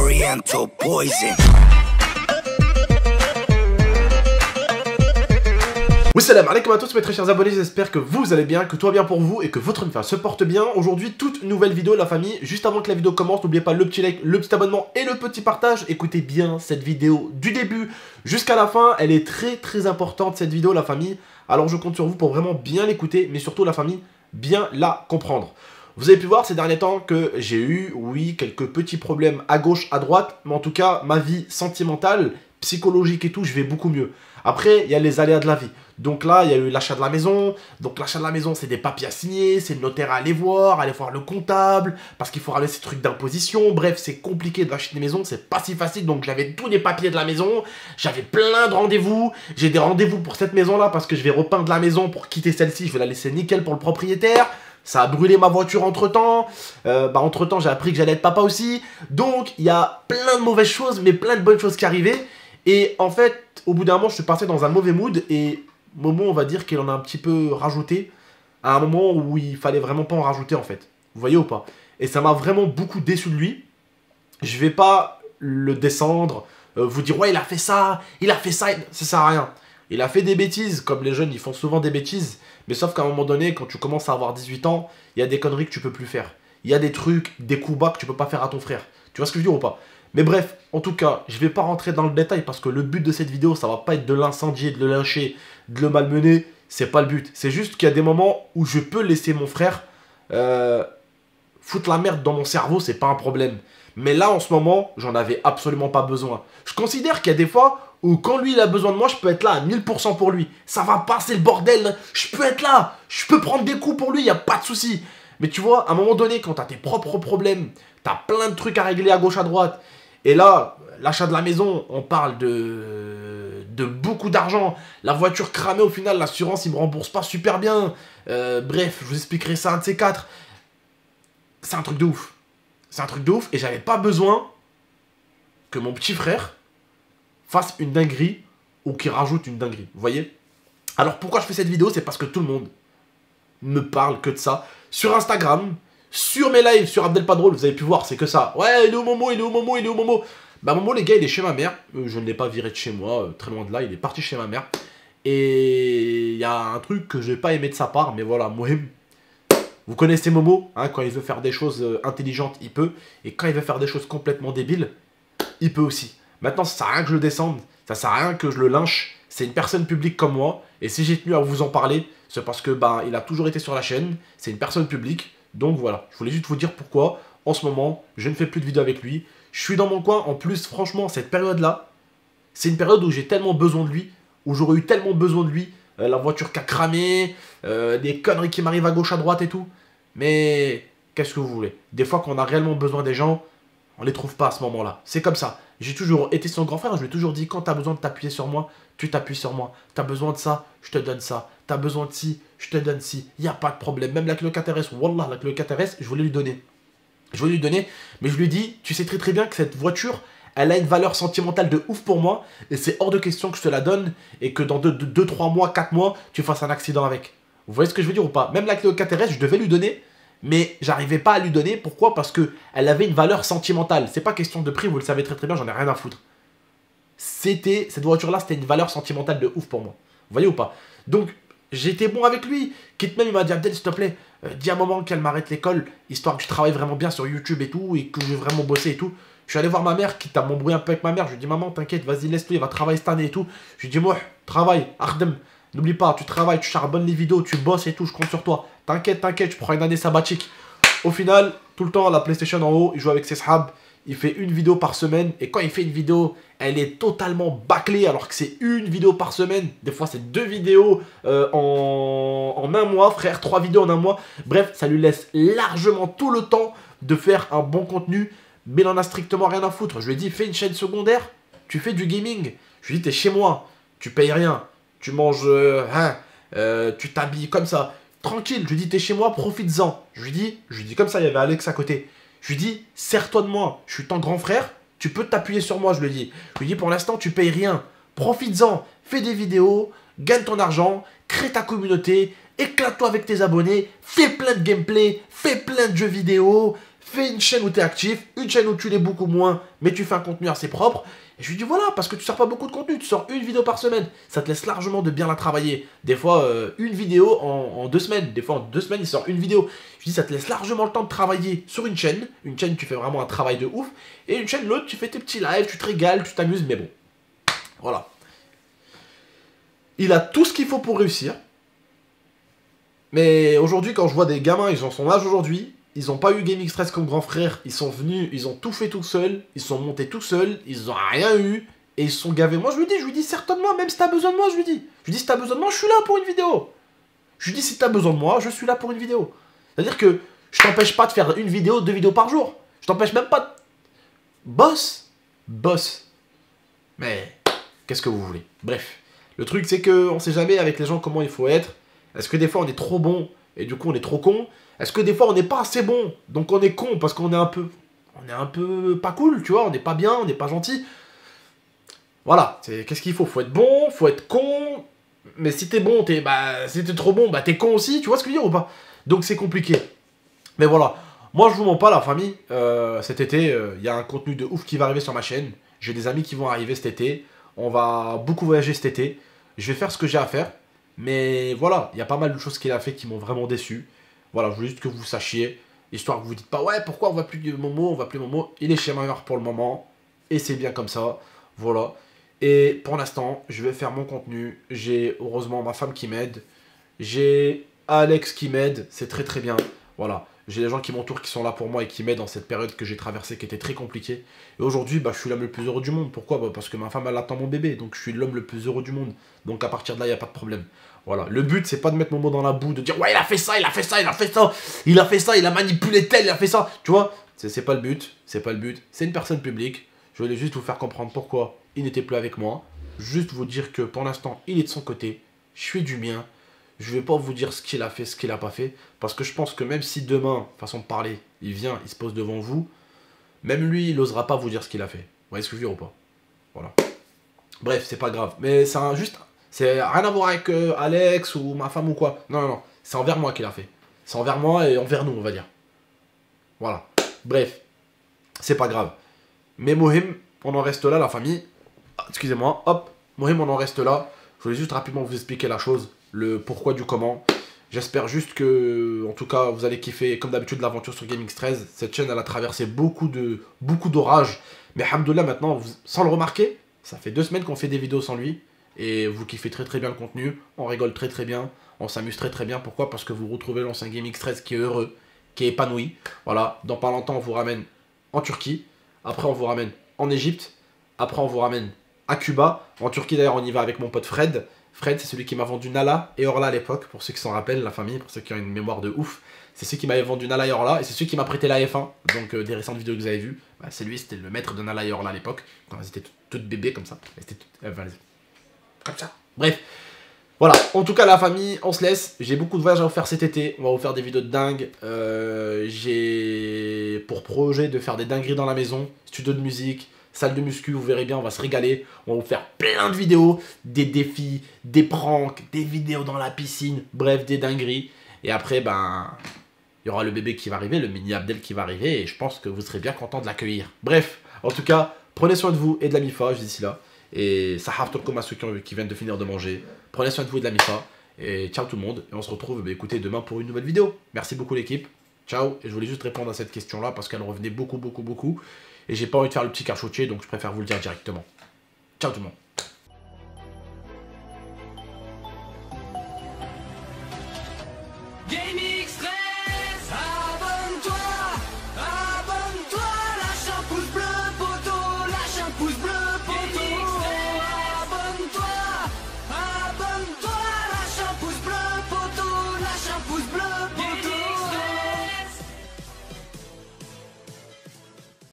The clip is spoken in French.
Oriental poison. Salam alaikum à tous mes très chers abonnés, j'espère que vous allez bien, que tout va bien pour vous et que votre famille se porte bien. Aujourd'hui, toute nouvelle vidéo la famille. Juste avant que la vidéo commence, n'oubliez pas le petit like, le petit abonnement et le petit partage. Écoutez bien cette vidéo du début jusqu'à la fin. Elle est très importante cette vidéo la famille. Alors je compte sur vous pour vraiment bien l'écouter, mais surtout la famille, bien la comprendre. Vous avez pu voir ces derniers temps que j'ai eu, oui, quelques petits problèmes à gauche, à droite. Mais en tout cas, ma vie sentimentale, psychologique et tout, je vais beaucoup mieux. Après, il y a les aléas de la vie. Donc là, il y a eu l'achat de la maison. Donc l'achat de la maison, c'est des papiers à signer, c'est le notaire à aller voir le comptable, parce qu'il faut ramener ces trucs d'imposition. Bref, c'est compliqué d'acheter une maison, c'est pas si facile. Donc j'avais tous les papiers de la maison, j'avais plein de rendez-vous. J'ai des rendez-vous pour cette maison-là, parce que je vais repeindre la maison pour quitter celle-ci. Je vais la laisser nickel pour le propriétaire. Ça a brûlé ma voiture entre-temps. Entre-temps, j'ai appris que j'allais être papa aussi. Donc, il y a plein de mauvaises choses, mais plein de bonnes choses qui arrivaient. Et en fait, au bout d'un moment, je suis passé dans un mauvais mood. Et Momo, on va dire qu'il en a un petit peu rajouté. À un moment où il fallait vraiment pas en rajouter, en fait. Vous voyez ou pas? Et ça m'a vraiment beaucoup déçu de lui. Je vais pas le descendre, vous dire, ouais, il a fait ça, ça sert à rien. Il a fait des bêtises, comme les jeunes, ils font souvent des bêtises. Mais sauf qu'à un moment donné, quand tu commences à avoir 18 ans, il y a des conneries que tu peux plus faire. Il y a des trucs, des coups bas que tu peux pas faire à ton frère. Tu vois ce que je veux dire ou pas? Mais bref, en tout cas, je vais pas rentrer dans le détail parce que le but de cette vidéo, ça va pas être de l'incendier, de le lyncher, de le malmener. C'est pas le but. C'est juste qu'il y a des moments où je peux laisser mon frère foutre la merde dans mon cerveau, c'est pas un problème. Mais là, en ce moment, j'en avais absolument pas besoin. Je considère qu'il y a des fois où quand lui il a besoin de moi, je peux être là à 1000% pour lui. Ça va passer le bordel, je peux être là, je peux prendre des coups pour lui, il n'y a pas de souci. Mais tu vois, à un moment donné, quand tu as tes propres problèmes, tu as plein de trucs à régler à gauche, à droite, et là, l'achat de la maison, on parle de beaucoup d'argent. La voiture cramée au final, l'assurance, il me rembourse pas super bien. Bref, je vous expliquerai ça un de ces quatre. C'est un truc de ouf. C'est un truc de ouf, et j'avais pas besoin que mon petit frère fasse une dinguerie ou qu'il rajoute une dinguerie, vous voyez? Alors pourquoi je fais cette vidéo? C'est parce que tout le monde me parle que de ça. Sur Instagram, sur mes lives, sur Abdelpadrol, vous avez pu voir, c'est que ça. Ouais, il est où Momo, il est où Momo, il est où Momo? Bah Momo, les gars, il est chez ma mère. Je ne l'ai pas viré de chez moi, très loin de là, il est parti chez ma mère. Et il y a un truc que j'ai pas aimé de sa part, mais voilà, Mohim. Vous connaissez Momo, hein, quand il veut faire des choses intelligentes, il peut. Et quand il veut faire des choses complètement débiles, il peut aussi. Maintenant, ça sert à rien que je le descende, ça sert à rien que je le lynche. C'est une personne publique comme moi. Et si j'ai tenu à vous en parler, c'est parce que il a toujours été sur la chaîne. C'est une personne publique. Donc voilà, je voulais juste vous dire pourquoi. En ce moment, je ne fais plus de vidéos avec lui. Je suis dans mon coin. En plus, franchement, cette période-là, c'est une période où j'ai tellement besoin de lui. Où j'aurais eu tellement besoin de lui. La voiture qui a cramé, des conneries qui m'arrivent à gauche, à droite et tout. Mais qu'est-ce que vous voulez? Des fois, quand on a réellement besoin des gens, on les trouve pas à ce moment-là. C'est comme ça. J'ai toujours été son grand frère. Je lui ai toujours dit, quand tu as besoin de t'appuyer sur moi, tu t'appuies sur moi. Tu as besoin de ça, je te donne ça. Tu as besoin de ci, je te donne ci. Il n'y a pas de problème. Même la clé KTRS, Wallah, la clé KTRS, je voulais lui donner. Je voulais lui donner, mais je lui ai dit, tu sais très bien que cette voiture, elle a une valeur sentimentale de ouf pour moi. Et c'est hors de question que je te la donne et que dans 2, 3 mois, 4 mois, tu fasses un accident avec. Vous voyez ce que je veux dire ou pas? Même la clé KTRS, je devais lui donner. Mais j'arrivais pas à lui donner. Pourquoi? Parce qu'elle avait une valeur sentimentale. C'est pas question de prix, vous le savez très bien, j'en ai rien à foutre. Cette voiture-là, c'était une valeur sentimentale de ouf pour moi. Vous voyez ou pas? Donc, j'étais bon avec lui. Quitte même, il m'a dit, Abdel, s'il te plaît, dis à maman qu'elle m'arrête l'école, histoire que je travaille vraiment bien sur YouTube et tout, et que je vais vraiment bosser et tout. Je suis allé voir ma mère, quitte à m'embrouiller un peu avec ma mère. Je lui ai dit, maman, t'inquiète, vas-y, laisse-le, il va travailler cette année et tout. Je lui ai dit, moi, travaille, Ardem. N'oublie pas, tu travailles, tu charbonnes les vidéos, tu bosses et tout, je compte sur toi. T'inquiète, je prends une année sabbatique. Au final, tout le temps, la PlayStation en haut, il joue avec ses sahab. Il fait une vidéo par semaine. Et quand il fait une vidéo, elle est totalement bâclée. Alors que c'est une vidéo par semaine. Des fois, c'est 2 vidéos en un mois, frère. 3 vidéos en un mois. Bref, ça lui laisse largement tout le temps de faire un bon contenu. Mais il en a strictement rien à foutre. Je lui ai dit, fais une chaîne secondaire. Tu fais du gaming. Je lui ai dit, t'es chez moi. Tu payes rien. Tu manges, tu t'habilles comme ça. Tranquille, je lui dis, t'es chez moi, profites-en. Je lui dis comme ça, il y avait Alex à côté. Je lui dis, sers-toi de moi, je suis ton grand frère, tu peux t'appuyer sur moi, je lui dis. Je lui dis, pour l'instant, tu payes rien. Profites-en, fais des vidéos, gagne ton argent, crée ta communauté, éclate-toi avec tes abonnés, fais plein de gameplay, fais plein de jeux vidéo, fais une chaîne où tu es actif, une chaîne où tu l'es beaucoup moins, mais tu fais un contenu assez propre. Et je lui dis voilà, parce que tu sors pas beaucoup de contenu, tu sors une vidéo par semaine. Ça te laisse largement de bien la travailler. Des fois, une vidéo en 2 semaines. Des fois, en 2 semaines, il sort une vidéo. Je dis ça te laisse largement le temps de travailler sur une chaîne. Une chaîne, tu fais vraiment un travail de ouf. Et une chaîne, l'autre, tu fais tes petits lives, tu te régales, tu t'amuses, mais bon. Voilà. Il a tout ce qu'il faut pour réussir. Mais aujourd'hui, quand je vois des gamins, ils ont son âge aujourd'hui, ils n'ont pas eu Gaming Stress comme grand frère, ils sont venus, ils ont tout fait tout seuls, ils sont montés tout seuls, ils n'ont rien eu, et ils se sont gavés. Moi, je lui dis, certainement, même si t'as besoin de moi, je lui dis. Je lui dis, si t'as besoin de moi, je suis là pour une vidéo. Je lui dis, si t'as besoin de moi, je suis là pour une vidéo. C'est-à-dire que je t'empêche pas de faire une vidéo, 2 vidéos par jour. Je t'empêche même pas de... Boss. Mais, qu'est-ce que vous voulez? Bref. Le truc, c'est qu'on sait jamais avec les gens comment il faut être. Est-ce que des fois, on est trop bon, et du coup, on est trop con? Est-ce que des fois, on n'est pas assez bon, donc on est con, parce qu'on est un peu... On est un peu pas cool, tu vois, on n'est pas bien, on n'est pas gentil. Voilà, qu'est-ce qu'il faut? Faut être bon, faut être con, mais si t'es bon, si t'es trop bon, bah t'es con aussi, tu vois ce que je veux dire ou pas? Donc c'est compliqué. Mais voilà, moi je vous mens pas la famille, cet été, il y a un contenu de ouf qui va arriver sur ma chaîne. J'ai des amis qui vont arriver cet été, on va beaucoup voyager cet été. Je vais faire ce que j'ai à faire, mais voilà, il y a pas mal de choses qu'il a fait qui m'ont vraiment déçu. Voilà, je voulais juste que vous sachiez, histoire que vous dites pas, ouais, pourquoi on va plus Momo, on va plus Momo. Il est chez ma mère pour le moment, et c'est bien comme ça, voilà. Et pour l'instant, je vais faire mon contenu, j'ai heureusement ma femme qui m'aide, j'ai Alex qui m'aide, c'est très très bien, voilà. J'ai des gens qui m'entourent, qui sont là pour moi et qui m'aident dans cette période que j'ai traversée, qui était très compliquée. Et aujourd'hui, je suis l'homme le plus heureux du monde. Pourquoi? Parce que ma femme, elle attend mon bébé, donc je suis l'homme le plus heureux du monde. Donc à partir de là, il n'y a pas de problème. Voilà, le but, c'est pas de mettre mon mot dans la boue, de dire « Ouais, il a fait ça, il a fait ça, il a fait ça, il a fait ça, il a manipulé tel, il a fait ça !» Tu vois? C'est pas le but, c'est pas le but. C'est une personne publique. Je voulais juste vous faire comprendre pourquoi il n'était plus avec moi. Juste vous dire que pour l'instant, il est de son côté. Je suis du mien. Je vais pas vous dire ce qu'il a fait, ce qu'il a pas fait. Parce que je pense que même si demain, façon de parler, il vient, il se pose devant vous, même lui, il n'osera pas vous dire ce qu'il a fait. Vous voyez ce que je veux dire ou pas? Voilà. Bref, c'est pas grave. Mais c'est juste... C'est rien à voir avec Alex ou ma femme ou quoi. Non, non, non. C'est envers moi qu'il a fait. C'est envers moi et envers nous, on va dire. Voilà. Bref. C'est pas grave. Mais Mohim, on en reste là, la famille. Ah, excusez-moi. Hop. Mohim, on en reste là. Je voulais juste rapidement vous expliquer la chose. Le pourquoi du comment. J'espère juste que, en tout cas, vous allez kiffer, comme d'habitude, l'aventure sur Gaming Stress. Cette chaîne, elle a traversé beaucoup d'orages. Mais alhamdoulilah, maintenant, sans le remarquer, ça fait 2 semaines qu'on fait des vidéos sans lui. Et vous kiffez très très bien le contenu, on rigole très très bien, on s'amuse très très bien. Pourquoi? Parce que vous retrouvez l'ancien Gaming Stress qui est heureux, qui est épanoui. Voilà, dans pas longtemps on vous ramène en Turquie, après on vous ramène en Égypte, après on vous ramène à Cuba. En Turquie d'ailleurs on y va avec mon pote Fred. Fred c'est celui qui m'a vendu Nala et Orla à l'époque, pour ceux qui s'en rappellent, la famille, pour ceux qui ont une mémoire de ouf. C'est celui qui m'avait vendu Nala et Orla, et c'est celui qui m'a prêté la F1, donc des récentes vidéos que vous avez vues. Bah, c'est lui, c'était le maître de Nala et Orla à l'époque, quand elles étaient toutes bébés comme ça. Comme ça. Bref, voilà. En tout cas, la famille, on se laisse. J'ai beaucoup de voyages à vous faire cet été. On va vous faire des vidéos de dingue. J'ai pour projet de faire des dingueries dans la maison. Studio de musique, salle de muscu, vous verrez bien, on va se régaler. On va vous faire plein de vidéos. Des défis, des pranks, des vidéos dans la piscine. Bref, des dingueries. Et après, il y aura le bébé qui va arriver, le mini Abdel qui va arriver. Et je pense que vous serez bien content de l'accueillir. Bref, en tout cas, prenez soin de vous et de la Mifa d'ici là. Et Sahaf Tolkom à ceux qui viennent de finir de manger. Prenez soin de vous et de la Mifa. Et ciao tout le monde. Et on se retrouve écoutez, demain pour une nouvelle vidéo. Merci beaucoup l'équipe. Ciao. Et je voulais juste répondre à cette question-là parce qu'elle revenait beaucoup. Et j'ai pas envie de faire le petit cachotier, donc je préfère vous le dire directement. Ciao tout le monde. Gaming